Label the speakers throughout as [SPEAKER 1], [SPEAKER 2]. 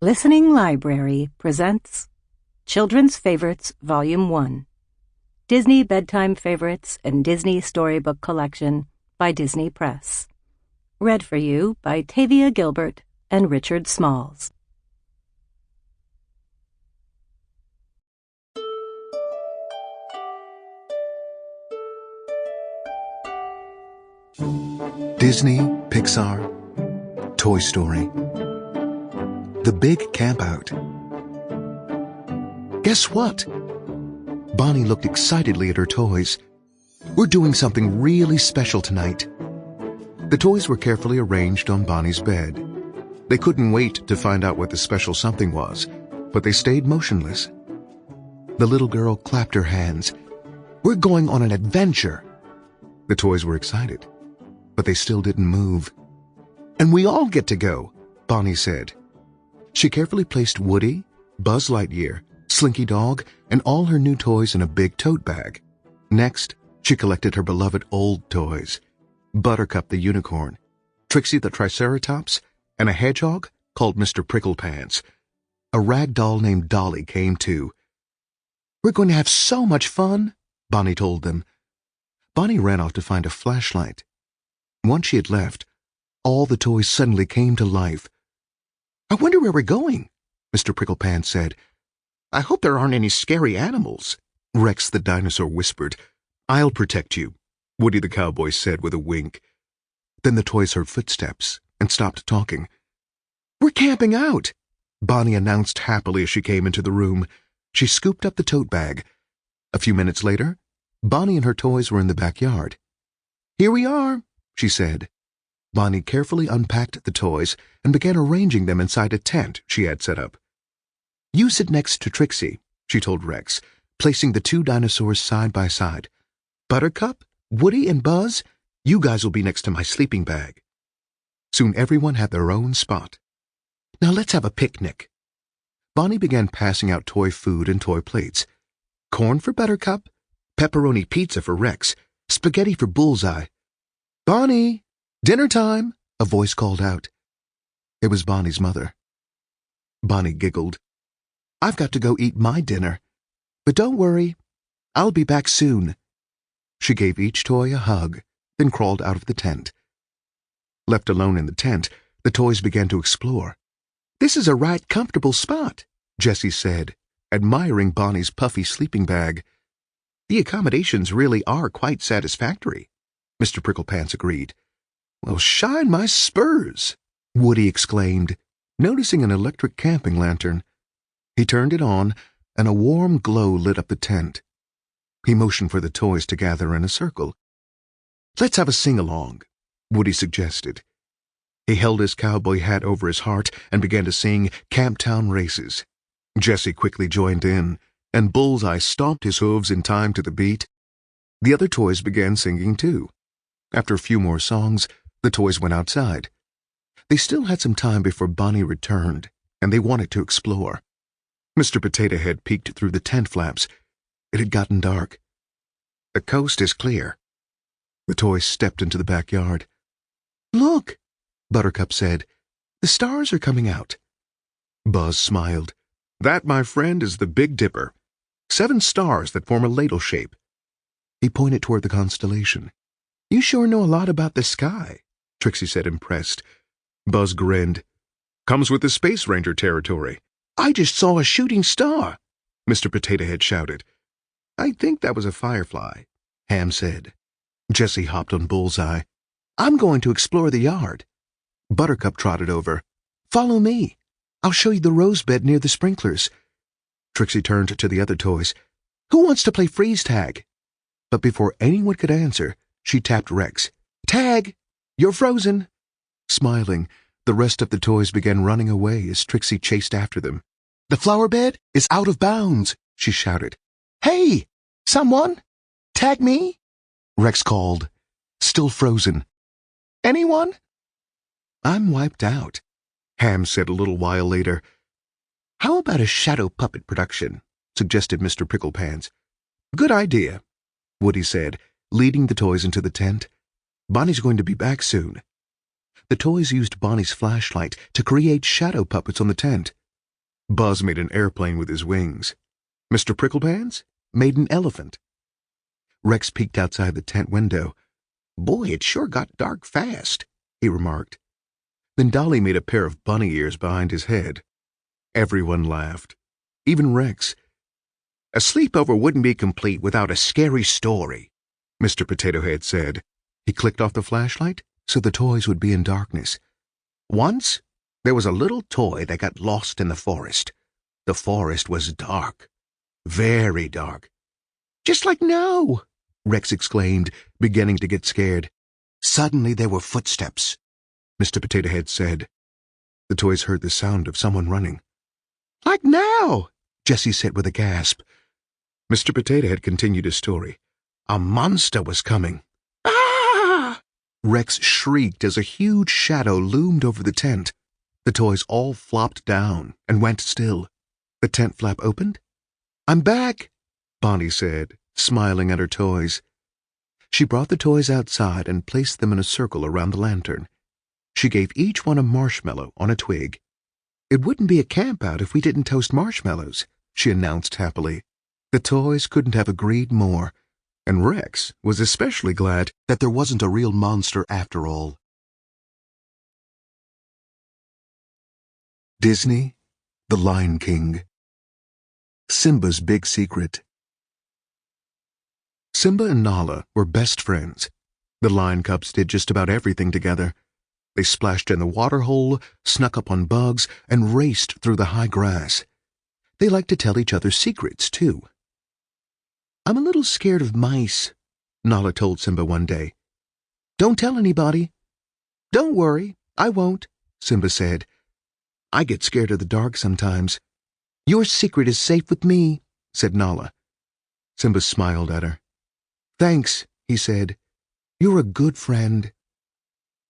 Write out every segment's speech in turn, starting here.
[SPEAKER 1] Listening Library presents Children's Favorites Volume 1, Disney Bedtime Favorites and Disney Storybook Collection by Disney Press. Read for you by Tavia Gilbert and Richard Smalls.
[SPEAKER 2] Disney, Pixar, Toy Story. The Big Campout. Guess what? Bonnie looked excitedly at her toys. We're doing something really special tonight. The toys were carefully arranged on Bonnie's bed. They couldn't wait to find out what the special something was, but they stayed motionless. The little girl clapped her hands. We're going on an adventure. The toys were excited, but they still didn't move. And we all get to go, Bonnie said. She carefully placed Woody, Buzz Lightyear, Slinky Dog, and all her new toys in a big tote bag. Next, she collected her beloved old toys. Buttercup the unicorn, Trixie the triceratops, and a hedgehog called Mr. Pricklepants. A rag doll named Dolly came too. We're going to have so much fun, Bonnie told them. Bonnie ran off to find a flashlight. Once she had left, all the toys suddenly came to life. I wonder where we're going, Mr. Pricklepants said. I hope there aren't any scary animals, Rex the dinosaur whispered. I'll protect you, Woody the cowboy said with a wink. Then the toys heard footsteps and stopped talking. We're camping out, Bonnie announced happily as she came into the room. She scooped up the tote bag. A few minutes later, Bonnie and her toys were in the backyard. Here we are, she said. Bonnie carefully unpacked the toys and began arranging them inside a tent she had set up. You sit next to Trixie, she told Rex, placing the two dinosaurs side by side. Buttercup, Woody, and Buzz, you guys will be next to my sleeping bag. Soon everyone had their own spot. Now let's have a picnic. Bonnie began passing out toy food and toy plates. Corn for Buttercup, pepperoni pizza for Rex, spaghetti for Bullseye. Bonnie! Dinner time, a voice called out. It was Bonnie's mother. Bonnie giggled. I've got to go eat my dinner. But don't worry, I'll be back soon. She gave each toy a hug, then crawled out of the tent. Left alone in the tent, the toys began to explore. This is a right comfortable spot, Jessie said, admiring Bonnie's puffy sleeping bag. The accommodations really are quite satisfactory, Mr. Pricklepants agreed. Well, shine my spurs, Woody exclaimed, noticing an electric camping lantern. He turned it on, and a warm glow lit up the tent. He motioned for the toys to gather in a circle. Let's have a sing-along, Woody suggested. He held his cowboy hat over his heart and began to sing Camptown Races. Jessie quickly joined in, and Bullseye stomped his hooves in time to the beat. The other toys began singing too. After a few more songs, the toys went outside. They still had some time before Bonnie returned, and they wanted to explore. Mr. Potato Head peeked through the tent flaps. It had gotten dark. The coast is clear. The toys stepped into the backyard. Look, Buttercup said. The stars are coming out. Buzz smiled. That, my friend, is the Big Dipper. 7 stars that form a ladle shape. He pointed toward the constellation. You sure know a lot about the sky, Trixie said, impressed. Buzz grinned. Comes with the Space Ranger territory. I just saw a shooting star, Mr. Potato Head shouted. I think that was a firefly, Ham said. Jessie hopped on Bullseye. I'm going to explore the yard. Buttercup trotted over. Follow me. I'll show you the rose bed near the sprinklers. Trixie turned to the other toys. Who wants to play freeze tag? But before anyone could answer, she tapped Rex. Tag! You're frozen! Smiling, the rest of the toys began running away as Trixie chased after them. The flower bed is out of bounds, she shouted. Hey! Someone! Tag me! Rex called, still frozen. Anyone? I'm wiped out, Ham said a little while later. How about a shadow puppet production? Suggested Mr. Pricklepants. Good idea, Woody said, leading the toys into the tent. Bonnie's going to be back soon. The toys used Bonnie's flashlight to create shadow puppets on the tent. Buzz made an airplane with his wings. Mr. Pricklepants made an elephant. Rex peeked outside the tent window. "Boy, it sure got dark fast," he remarked. Then Dolly made a pair of bunny ears behind his head. Everyone laughed, even Rex. "A sleepover wouldn't be complete without a scary story," Mr. Potato Head said. He clicked off the flashlight so the toys would be in darkness. "Once, there was a little toy that got lost in the forest. The forest was dark, very dark." "Just like now," Rex exclaimed, beginning to get scared. "Suddenly there were footsteps," Mr. Potato Head said. The toys heard the sound of someone running. "Like now," Jessie said with a gasp. Mr. Potato Head continued his story. "A monster was coming." "Ah!" Rex shrieked as a huge shadow loomed over the tent. The toys all flopped down and went still. The tent flap opened. "I'm back," Bonnie said, smiling at her toys. She brought the toys outside and placed them in a circle around the lantern. She gave each one a marshmallow on a twig. "It wouldn't be a campout if we didn't toast marshmallows," she announced happily. The toys couldn't have agreed more, and Rex was especially glad that there wasn't a real monster after all. Disney, The Lion King. Simba's Big Secret. Simba and Nala were best friends. The lion cubs did just about everything together. They splashed in the water hole, snuck up on bugs, and raced through the high grass. They liked to tell each other secrets, too. "I'm a little scared of mice," Nala told Simba one day. "Don't tell anybody." "Don't worry, I won't," Simba said. "I get scared of the dark sometimes." "Your secret is safe with me," said Nala. Simba smiled at her. "Thanks," he said. "You're a good friend."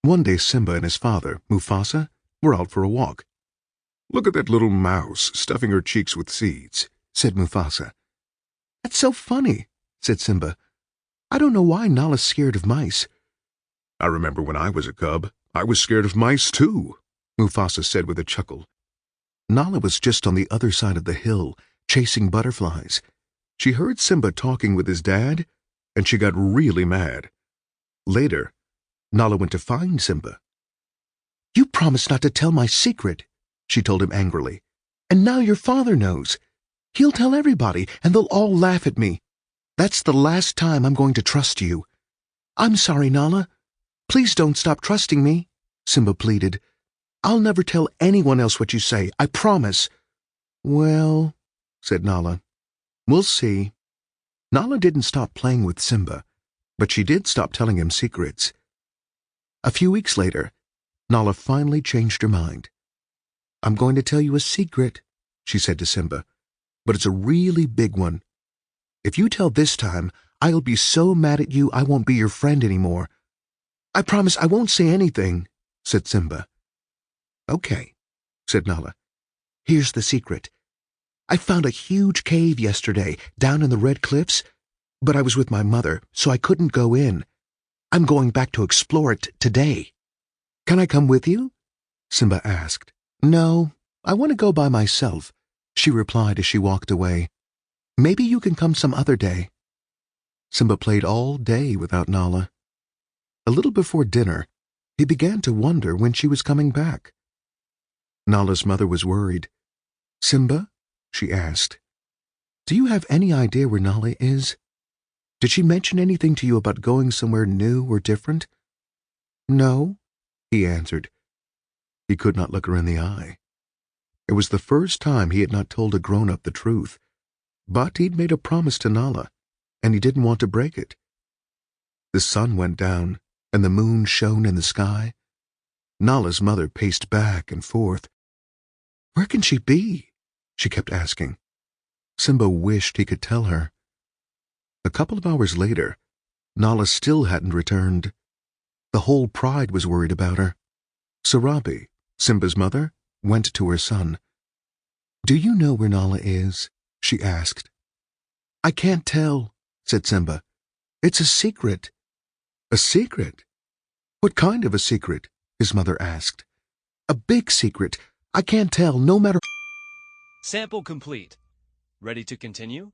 [SPEAKER 2] One day Simba and his father, Mufasa, were out for a walk. "Look at that little mouse stuffing her cheeks with seeds," said Mufasa. "That's so funny," said Simba. "I don't know why Nala's scared of mice." "I remember when I was a cub, I was scared of mice too," Mufasa said with a chuckle. Nala was just on the other side of the hill, chasing butterflies. She heard Simba talking with his dad, and she got really mad. Later, Nala went to find Simba. "You promised not to tell my secret," she told him angrily. "And now your father knows. He'll tell everybody, and they'll all laugh at me. That's the last time I'm going to trust you." "I'm sorry, Nala. Please don't stop trusting me," Simba pleaded. "I'll never tell anyone else what you say, I promise." "Well," said Nala, "we'll see." Nala didn't stop playing with Simba, but she did stop telling him secrets. A few weeks later, Nala finally changed her mind. "I'm going to tell you a secret," she said to Simba, "but it's a really big one. If you tell this time, I'll be so mad at you I won't be your friend anymore." "I promise I won't say anything," said Simba. "Okay," said Nala. "Here's the secret. I found a huge cave yesterday down in the Red Cliffs, but I was with my mother, so I couldn't go in. I'm going back to explore it today." "Can I come with you?" Simba asked. "No, I want to go by myself," she replied as she walked away. "Maybe you can come some other day." Simba played all day without Nala. A little before dinner, he began to wonder when she was coming back. Nala's mother was worried. "Simba," she asked, "do you have any idea where Nala is? Did she mention anything to you about going somewhere new or different?" "No," he answered. He could not look her in the eye. It was the first time he had not told a grown-up the truth, but he'd made a promise to Nala, and he didn't want to break it. The sun went down, and the moon shone in the sky. Nala's mother paced back and forth. "Where can she be?" she kept asking. Simba wished he could tell her. A couple of hours later, Nala still hadn't returned. The whole pride was worried about her. Sarabi, Simba's mother, went to her son. "Do you know where Nala is?" she asked. "I can't tell," said Simba. "It's a secret." "A secret? What kind of a secret?" his mother asked. "A big secret. I can't tell, no matter..."
[SPEAKER 3] Sample complete. Ready to continue?